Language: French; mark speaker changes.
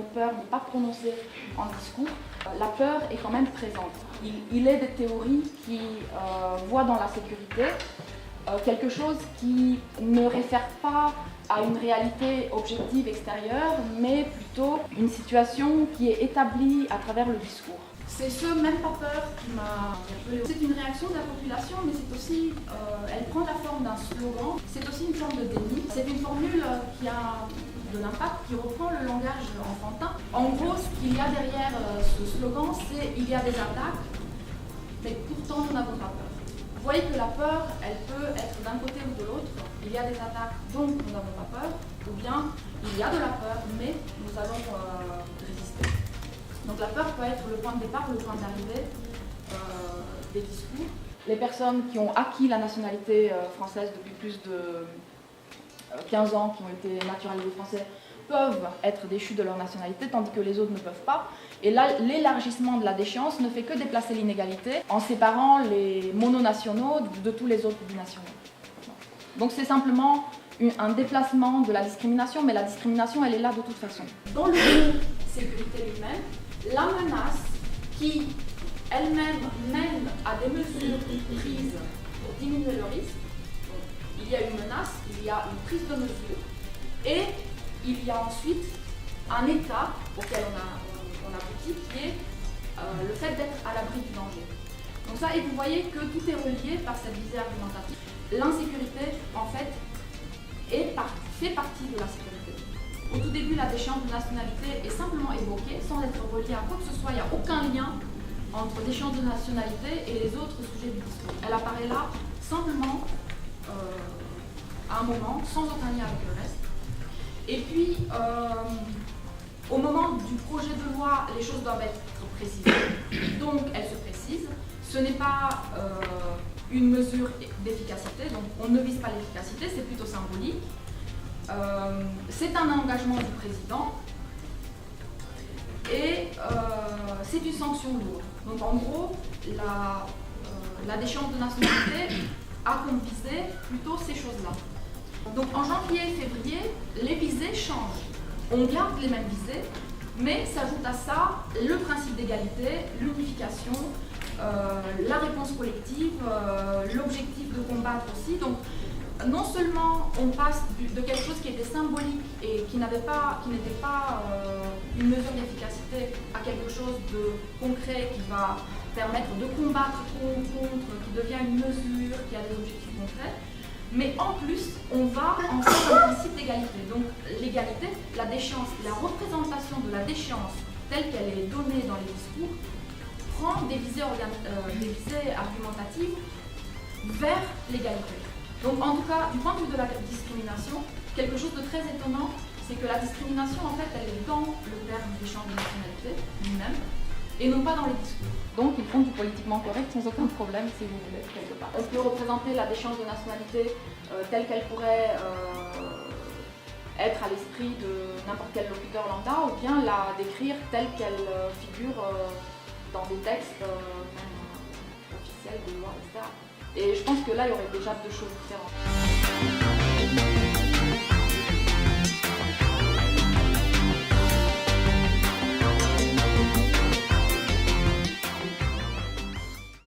Speaker 1: mot peur n'est pas prononcé en discours, la peur est quand même présente. Il est des théories qui voient dans la sécurité quelque chose qui ne réfère pas à une réalité objective extérieure, mais plutôt une situation qui est établie à travers le discours. C'est ce même pas peur qui m'a interpellée. C'est une réaction de la population, mais c'est aussi, elle prend la forme d'un slogan. C'est aussi une forme de déni. C'est une formule qui a de l'impact, qui reprend le langage enfantin. En gros, ce qu'il y a derrière ce slogan, c'est il y a des attaques, mais pourtant nous n'avons pas peur. Vous voyez que la peur, elle peut être d'un côté ou de l'autre. Il y a des attaques, donc nous n'avons pas peur, ou bien il y a de la peur, mais nous allons résister. Donc la peur peut être le point de départ, le point d'arrivée des discours. Les personnes qui ont acquis la nationalité française depuis plus de 15 ans, qui ont été naturalisés français, peuvent être déchus de leur nationalité, tandis que les autres ne peuvent pas. Et là, l'élargissement de la déchéance ne fait que déplacer l'inégalité en séparant les mononationaux de tous les autres binationaux. Donc c'est simplement un déplacement de la discrimination, mais la discrimination, elle est là de toute façon. Dans le mot sécurité lui-même, la menace qui elle-même mène à des mesures prises pour diminuer le risque. Donc, il y a une menace, il y a une prise de mesure, et il y a ensuite un état auquel on aboutit, qui est le fait d'être à l'abri du danger. Donc ça, et vous voyez que tout est relié par cette visée argumentative. L'insécurité, en fait, fait partie de la sécurité. Au tout début, la déchéance de nationalité est simplement évoquée, sans être reliée à quoi que ce soit. Il n'y a aucun lien entre déchéance de nationalité et les autres sujets du discours. Elle apparaît là simplement à un moment, sans aucun lien avec le reste. Et puis, au moment du projet de loi, les choses doivent être précisées. Donc, elles se précisent. Ce n'est pas une mesure d'efficacité, donc on ne vise pas l'efficacité, c'est plutôt symbolique. C'est un engagement du président et c'est une sanction lourde. Donc en gros, la déchéance de nationalité a comme visée plutôt ces choses-là. Donc en janvier et février, les visées changent. On garde les mêmes visées, mais s'ajoute à ça le principe d'égalité, l'unification, la réponse collective, l'objectif de combattre aussi. Donc, non seulement on passe de quelque chose qui était symbolique et qui n'était pas une mesure d'efficacité à quelque chose de concret qui va permettre de combattre contre, qui devient une mesure, qui a des objectifs concrets, mais en plus on va en faire un principe d'égalité. Donc l'égalité, la déchéance, la représentation de la déchéance telle qu'elle est donnée dans les discours prend des visées argumentatives vers l'égalité. Donc en tout cas, du point de vue de la discrimination, quelque chose de très étonnant, c'est que la discrimination, en fait, elle est dans le terme d'échange de nationalité lui-même, et non pas dans les discours. Donc ils font du politiquement correct sans aucun problème, si vous voulez, quelque part. On peut représenter la déchéance de nationalité telle qu'elle pourrait être à l'esprit de n'importe quel locuteur lambda, ou bien la décrire telle qu'elle figure dans des textes même officiels, de loi, etc. Et je pense que là, il y aurait déjà deux choses différentes.